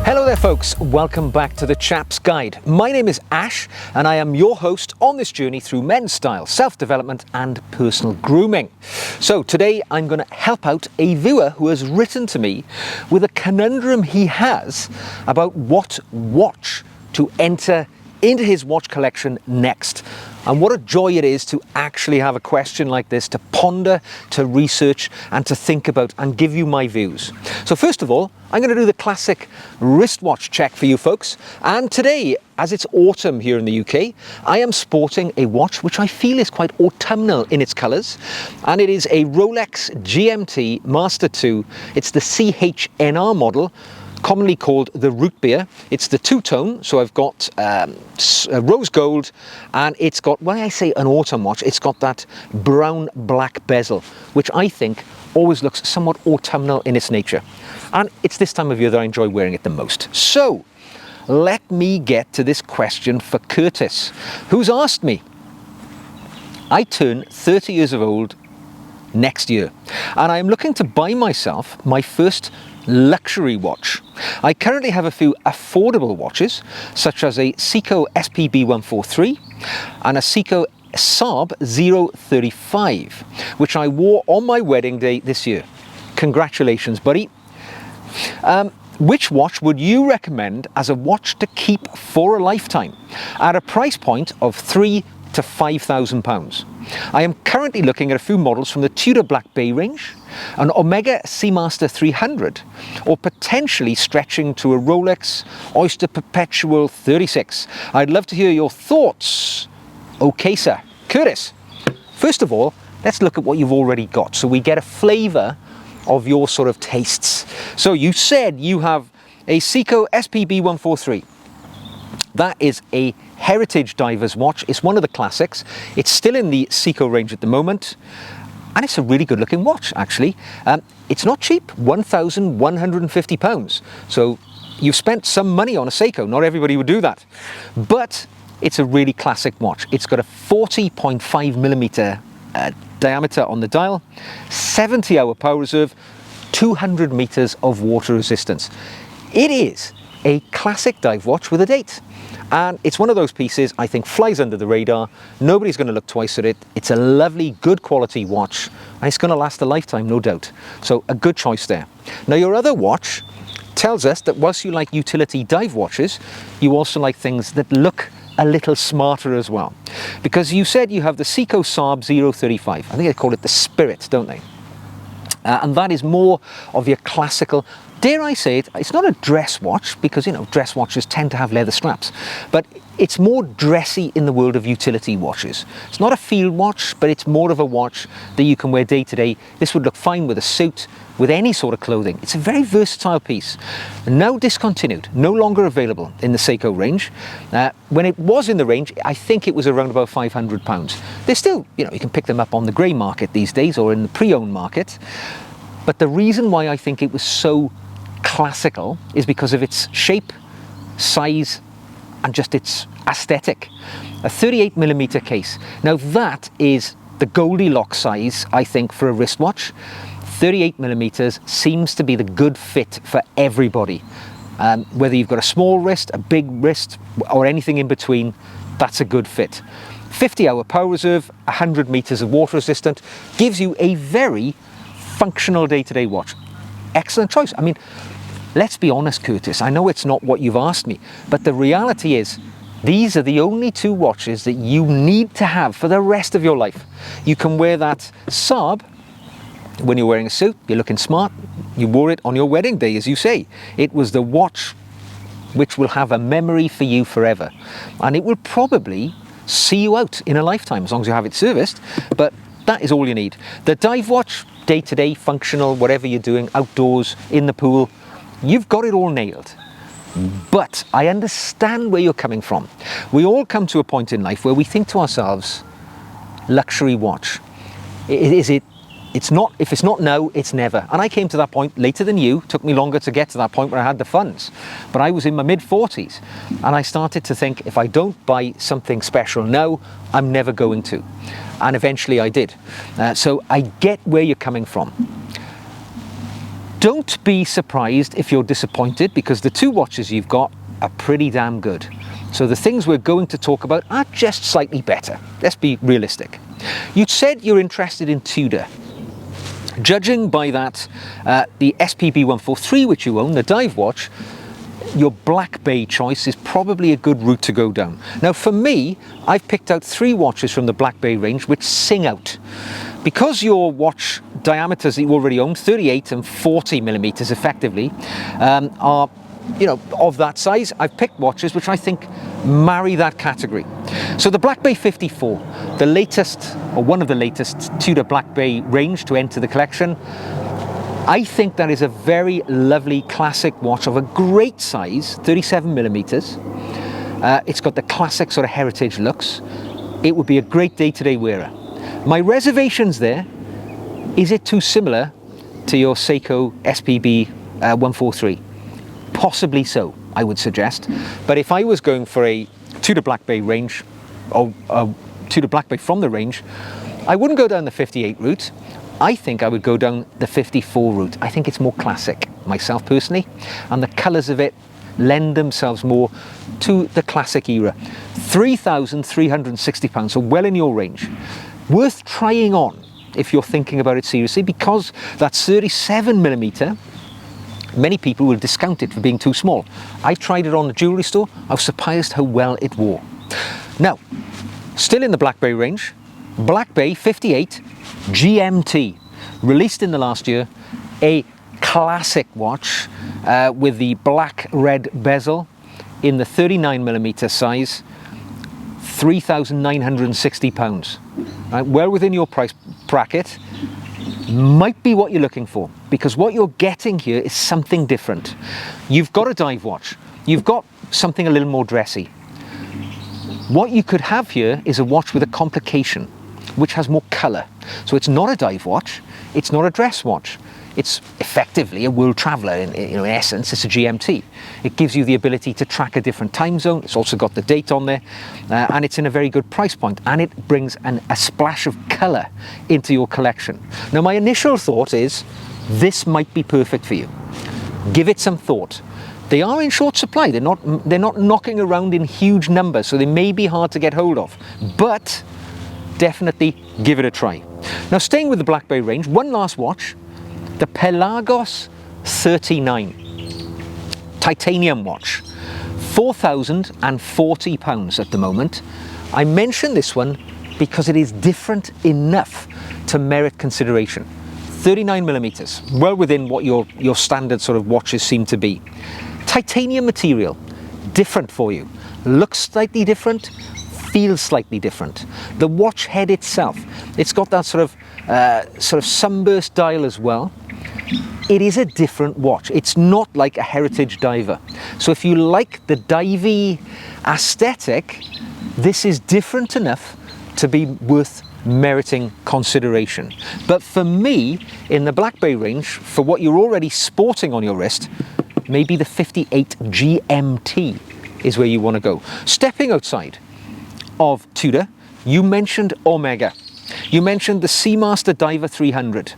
Hello there folks, welcome back to the Chap's Guide. My name is Ash and I am your host on this journey through men's style, self-development and personal grooming. So today I'm going to help out a viewer who has written to me with a conundrum he has about what watch to enter into his watch collection next. And what a joy it is to actually have a question like this, to ponder, to research and to think about and give you my views. So first of all, I'm going to do the classic wristwatch check for you folks. And today, as it's autumn here in the UK, I am sporting a watch which I feel is quite autumnal in its colours. And it is a Rolex GMT Master 2. It's the CHNR model, commonly called the root beer. It's the two-tone, so I've got rose gold, and it's got, when I say an autumn watch, it's got that brown black bezel, which I think always looks somewhat autumnal in its nature. And it's this time of year that I enjoy wearing it the most. So let me get to this question for Curtis, who's asked me. I turn 30 years of old next year, and I'm looking to buy myself my first luxury watch. I currently have a few affordable watches, such as a Seiko SPB 143 and a Seiko SAB035, which I wore on my wedding day this year. Congratulations, buddy. Which watch would you recommend as a watch to keep for a lifetime at a price point of £3,000 to £5,000? I am currently looking at a few models from the Tuda Black Bay range, an Omega Seamaster 300, or potentially stretching to a Rolex Oyster Perpetual 36. I'd love to hear your thoughts. Okay, sir. Curtis, first of all, let's look at what you've already got so we get a flavour of your sort of tastes. So you said you have a Seiko SPB 143. That is a heritage diver's watch. It's one of the classics. It's still in the Seiko range at the moment, and it's a really good looking watch actually. It's not cheap, £1,150. So you've spent some money on a Seiko. Not everybody would do that, but it's a really classic watch. It's got a 40.5mm diameter on the dial, 70-hour power reserve, 200 meters of water resistance. It is a classic dive watch with a date. And it's one of those pieces I think flies under the radar. Nobody's going to look twice at it. It's a lovely, good quality watch, and it's going to last a lifetime, no doubt. So a good choice there. Now your other watch tells us that whilst you like utility dive watches, you also like things that look a little smarter as well. Because you said you have the Seiko SAB035. I think they call it the Spirit, don't they? And that is more of your classical, dare I say it, it's not a dress watch, because, you know, dress watches tend to have leather straps, but it's more dressy in the world of utility watches. It's not a field watch, but it's more of a watch that you can wear day to day. This would look fine with a suit, with any sort of clothing. It's a very versatile piece. Now discontinued, no longer available in the Seiko range. When it was in the range, I think it was around about £500. They're still, you know, you can pick them up on the grey market these days or in the pre-owned market. But the reason why I think it was so classical is because of its shape, size, and just its aesthetic. A 38mm case. Now that is the Goldilocks size, I think, for a wristwatch. 38mm seems to be the good fit for everybody. Whether you've got a small wrist, a big wrist, or anything in between, that's a good fit. 50-hour power reserve, 100 meters of water resistant, gives you a very functional day-to-day watch. Excellent choice. I mean, let's be honest, Curtis, I know it's not what you've asked me, but the reality is these are the only two watches that you need to have for the rest of your life. You can wear that SAB when you're wearing a suit, you're looking smart. You wore it on your wedding day, as you say. It was the watch which will have a memory for you forever, and it will probably see you out in a lifetime as long as you have it serviced, but that is all you need. The dive watch, day-to-day, functional, whatever you're doing, outdoors, in the pool, you've got it all nailed. But I understand where you're coming from. We all come to a point in life where we think to ourselves, luxury watch. It's not, if it's not now, it's never. And I came to that point later than you. It took me longer to get to that point where I had the funds. But I was in my mid-40s, and I started to think, if I don't buy something special now, I'm never going to. And eventually I did. So I get where you're coming from. Don't be surprised if you're disappointed, because the two watches you've got are pretty damn good. So the things we're going to talk about are just slightly better. Let's be realistic. You said you're interested in Tudor. Judging by that, the SPB 143, which you own, the dive watch, your Black Bay choice is probably a good route to go down. Now for me, I've picked out 3 watches from the Black Bay range which sing out. Because your watch diameters that you already own, 38 and 40 millimeters effectively, are, you know, of that size, I've picked watches which I think marry that category. So the Black Bay 54, the latest, or one of the latest Tuda Black Bay range to enter the collection, I think that is a very lovely classic watch of a great size, 37 millimeters. It's got the classic sort of heritage looks. It would be a great day-to-day wearer. My reservations there, is it too similar to your Seiko SPB 143? Possibly so, I would suggest. But if I was going for a Tuda Black Bay range, or Tuda Black Bay from the range, I wouldn't go down the 58 route. I think I would go down the 54 route. I think it's more classic, myself personally, and the colours of it lend themselves more to the classic era. £3,360, so well in your range. Worth trying on if you're thinking about it seriously, because that 37 millimeter, many people will discount it for being too small. I tried it on the jewellery store. I was surprised how well it wore. Now, still in the Black Bay range, Black Bay 58 GMT, released in the last year, a classic watch with the black red bezel in the 39 millimeter size, £3,960. Right, well within your price bracket. Might be what you're looking for, because what you're getting here is something different. You've got a dive watch, you've got something a little more dressy. What you could have here is a watch with a complication, which has more colour. So it's not a dive watch, it's not a dress watch. It's effectively a world traveller in essence. It's a GMT. It gives you the ability to track a different time zone. It's also got the date on there, and it's in a very good price point, and it brings a splash of colour into your collection. Now my initial thought is this might be perfect for you. Give it some thought. They are in short supply. They're not knocking around in huge numbers, so they may be hard to get hold of, but definitely give it a try. Now staying with the Black Bay range, one last watch, the Pelagos 39 titanium watch, £4,040 at the moment. I mention this one because it is different enough to merit consideration. 39 millimeters, well within what your standard sort of watches seem to be. Titanium material, different for you. Looks slightly different, feels slightly different. The watch head itself, it's got that sort of sunburst dial as well. It is a different watch. It's not like a heritage diver. So if you like the divey aesthetic, this is different enough to be worth meriting consideration. But for me, in the Black Bay range, for what you're already sporting on your wrist, maybe the 58 GMT is where you want to go. Stepping outside of Tudor, you mentioned Omega. You mentioned the Seamaster Diver 300.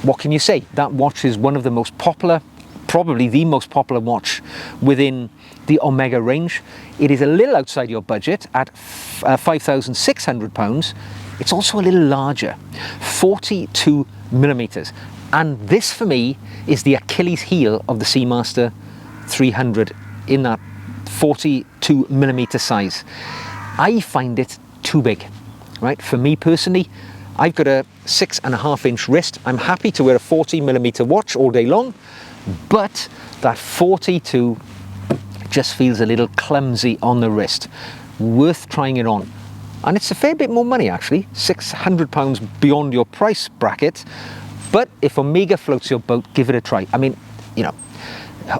What can you say? That watch is one of the most popular, probably the most popular watch within the Omega range. It is a little outside your budget at £5,600. It's also a little larger, 42 millimeters. And this for me is the Achilles heel of the Seamaster 300 in that 42 millimeter size. I find it too big, right? For me personally, I've got a 6.5 inch wrist. I'm happy to wear a 40 millimeter watch all day long, but that 42 just feels a little clumsy on the wrist. Worth trying it on. And it's a fair bit more money actually, £600 beyond your price bracket. But if Omega floats your boat, give it a try. I mean, you know,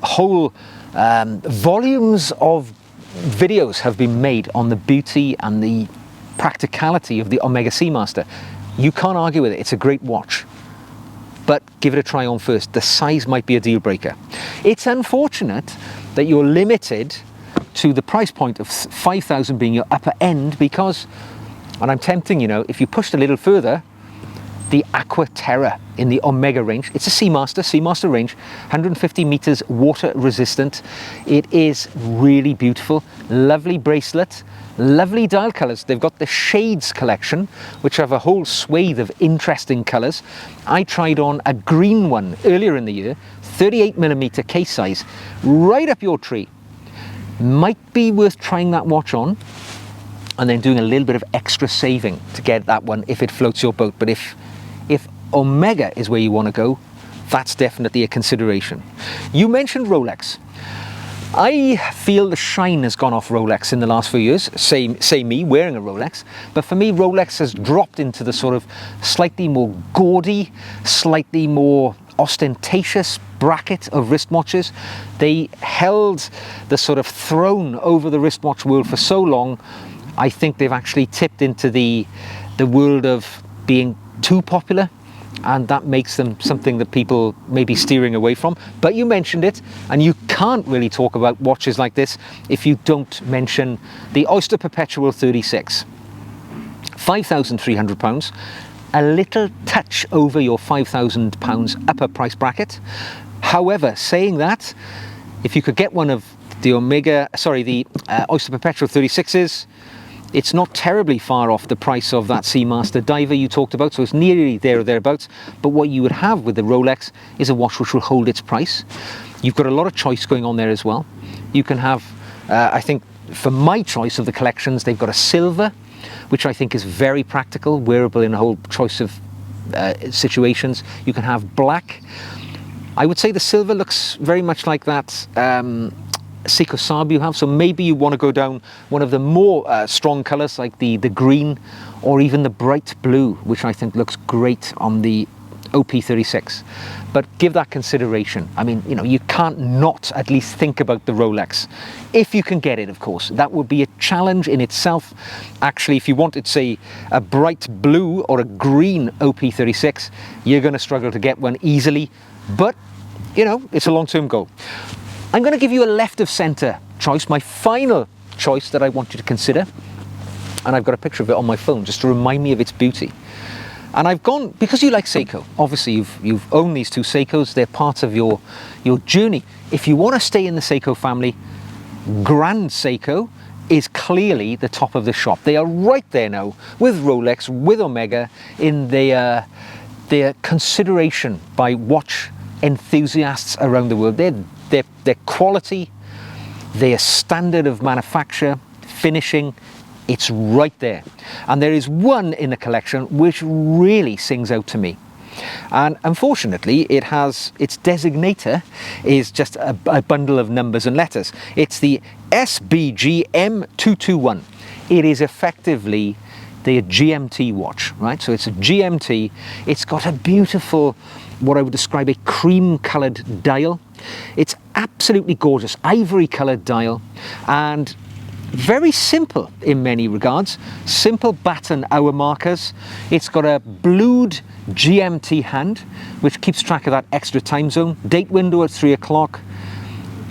whole volumes of videos have been made on the beauty and the practicality of the Omega Seamaster. You can't argue with it. It's a great watch, but give it a try on first. The size might be a deal breaker. It's unfortunate that you're limited to the price point of 5,000 being your upper end, because, and I'm tempting, you know, if you pushed a little further, the Aqua Terra in the Omega range. It's a Seamaster range, 150 meters water resistant. It is really beautiful, lovely bracelet, lovely dial colors. They've got the Shades collection, which have a whole swathe of interesting colors. I tried on a green one earlier in the year, 38 millimeter case size, right up your tree. Might be worth trying that watch on and then doing a little bit of extra saving to get that one if it floats your boat. But if Omega is where you want to go, that's definitely a consideration. You mentioned Rolex. I feel the shine has gone off Rolex in the last few years, say me wearing a Rolex, but for me Rolex has dropped into the sort of slightly more gaudy, slightly more ostentatious bracket of wristwatches. They held the sort of throne over the wristwatch world for so long. I think they've actually tipped into the world of being too popular, and that makes them something that people may be steering away from. But you mentioned it, and you can't really talk about watches like this if you don't mention the Oyster Perpetual 36. £5,300, a little touch over your £5,000 upper price bracket. However, saying that, if you could get one of the Oyster Perpetual 36s, it's not terribly far off the price of that Seamaster diver you talked about, so it's nearly there or thereabouts. But what you would have with the Rolex is a watch which will hold its price. You've got a lot of choice going on there as well. You can have, I think, for my choice of the collections, they've got a silver, which I think is very practical, wearable in a whole choice of situations. You can have black. I would say the silver looks very much like that Seiko SAB you have, so maybe you want to go down one of the more strong colors like the green or even the bright blue, which I think looks great on the OP36. But give that consideration. I mean, you know, you can't not at least think about the Rolex. If you can get it, of course. That would be a challenge in itself. Actually, if you wanted, say, a bright blue or a green OP36, you're going to struggle to get one easily. But, you know, it's a long-term goal. I'm going to give you a left of center choice, my final choice that I want you to consider. And I've got a picture of it on my phone just to remind me of its beauty. And I've gone, because you like Seiko, obviously you've owned these two Seikos, they're part of your journey. If you want to stay in the Seiko family, Grand Seiko is clearly the top of the shop. They are right there now with Rolex, with Omega, in their consideration by watch enthusiasts around the world. Their quality, their standard of manufacture, finishing, it's right there. And there is one in the collection which really sings out to me. And unfortunately, it has, its designator is just a bundle of numbers and letters. It's the SBG-M221. It is effectively the GMT watch, right? So it's a GMT. It's got a beautiful, what I would describe a cream-colored dial. It's absolutely gorgeous, ivory-colored dial, and very simple in many regards. Simple baton hour markers. It's got a blued GMT hand, which keeps track of that extra time zone. Date window at 3 o'clock.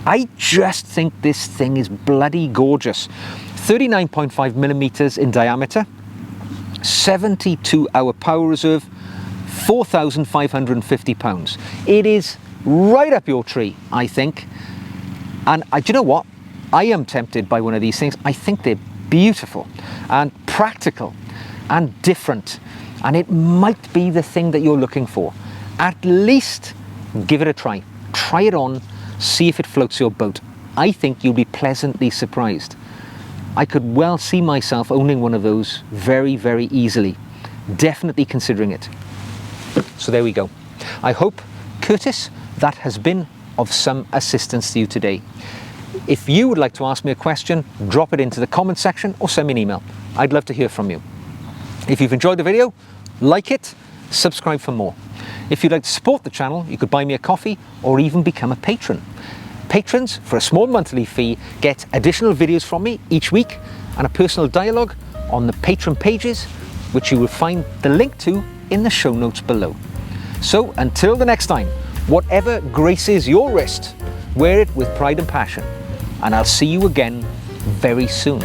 I just think this thing is bloody gorgeous. 39.5 millimeters in diameter, 72-hour power reserve, 4,550 pounds. It is right up your tree, I think. And do you know what? I am tempted by one of these things. I think they're beautiful and practical and different. And it might be the thing that you're looking for. At least give it a try. Try it on, see if it floats your boat. I think you'll be pleasantly surprised. I could well see myself owning one of those very, very easily. Definitely considering it. So there we go. I hope, Curtis, that has been of some assistance to you today. If you would like to ask me a question, drop it into the comment section or send me an email. I'd love to hear from you. If you've enjoyed the video, like it, subscribe for more. If you'd like to support the channel, you could buy me a coffee or even become a patron. Patrons, for a small monthly fee, get additional videos from me each week and a personal dialogue on the patron pages, which you will find the link to in the show notes below. So until the next time, whatever graces your wrist, wear it with pride and passion. And I'll see you again very soon.